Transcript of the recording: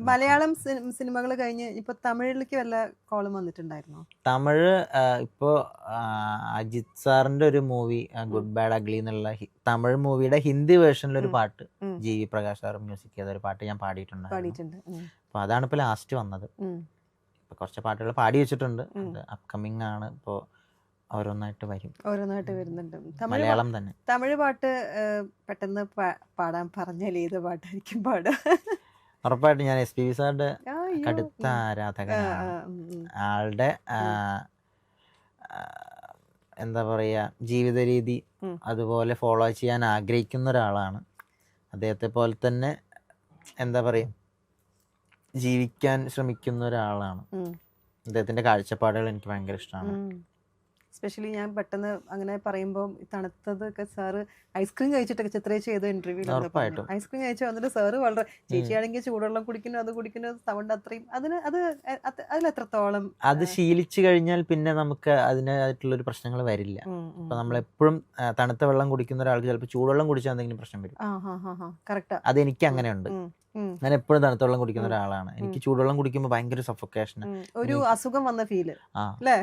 മലയാളം സിനിമകൾ കഴിഞ്ഞ് ഇപ്പൊ തമിഴിലേക്ക് വല്ല കോളും വന്നിട്ടുണ്ടായിരുന്നോ? തമിഴ് ഇപ്പോൾ അജിത് സാറിന്റെ ഒരു മൂവി ഗുഡ് ബാഡ് അഗ്ലി എന്നുള്ള തമിഴ് മൂവിയുടെ ഹിന്ദി വേർഷനിലൊരു പാട്ട് ജി വി പ്രകാശ് സാർ മ്യൂസിക് ചെയ്ത ഒരു പാട്ട് ഞാൻ പാടിയിട്ടുണ്ട്. അപ്പോൾ അതാണ് ഇപ്പോൾ ലാസ്റ്റ് വന്നത്. ഇപ്പോൾ കുറച്ച് പാട്ടുകൾ പാടി വെച്ചിട്ടുണ്ട്. അത് അപ്കമിങ് ആണ്. ഇപ്പോൾ ഓരോന്നായിട്ട് വരുന്നുണ്ട്. മലയാളം തന്നെ. തമിഴ് പാട്ട് പെട്ടെന്ന് പാടാൻ പറഞ്ഞാൽ ഏത് പാട്ടായിരിക്കും പാടുക? ഉറപ്പായിട്ടും ഞാൻ എസ് പി ബി സാറിന്റെ കടുത്ത ആരാധകനാണ്. ആളുടെ എന്താ പറയുക, ജീവിത രീതി അതുപോലെ ഫോളോ ചെയ്യാൻ ആഗ്രഹിക്കുന്ന ഒരാളാണ്. അദ്ദേഹത്തെ പോലെ തന്നെ എന്താ പറയുക, ജീവിക്കാൻ ശ്രമിക്കുന്ന ഒരാളാണ്. അദ്ദേഹത്തിന്റെ കാഴ്ചപ്പാടുകൾ എനിക്ക് ഭയങ്കര ഇഷ്ടമാണ്. സ്പെഷ്യലി ഞാൻ പെട്ടെന്ന് അങ്ങനെ പറയുമ്പോൾ തണുത്തതൊക്കെ സാറ് ഐസ്ക്രീം കഴിച്ചിട്ടൊക്കെ ചിത്രേച്ച് ചെയ്ത ഇന്റർവ്യൂ ഐസ്ക്രീം കഴിച്ച് വന്നിട്ട് സാറ് വളരെ ചേച്ചിയാണെങ്കിൽ ചൂടുവെള്ളം കുടിക്കുന്നു, അത് കുടിക്കുന്നു, സൗണ്ട് അത്രയും അതിലെത്രത്തോളം അത് ശീലിച്ചു കഴിഞ്ഞാൽ പിന്നെ നമുക്ക് അതിനായിട്ടുള്ളൊരു പ്രശ്നങ്ങൾ വരില്ല. അപ്പൊ നമ്മളെപ്പോഴും തണുത്ത വെള്ളം കുടിക്കുന്ന ഒരാൾക്ക് ചിലപ്പോൾ ചൂടുവെള്ളം കുടിച്ചാൽ എന്തെങ്കിലും പ്രശ്നം വരും. അതെനിക്ക് അങ്ങനെയുണ്ട്. ഞാൻ എപ്പോഴും തണുത്ത വെള്ളം കുടിക്കുന്ന ഒരാളാണ്. എനിക്ക് ചൂടുവെള്ളം കുടിക്കുമ്പോൾ ഭയങ്കര സഫോക്കേഷൻ, ഒരു അസുഖം വന്ന ഫീല് അല്ലേ?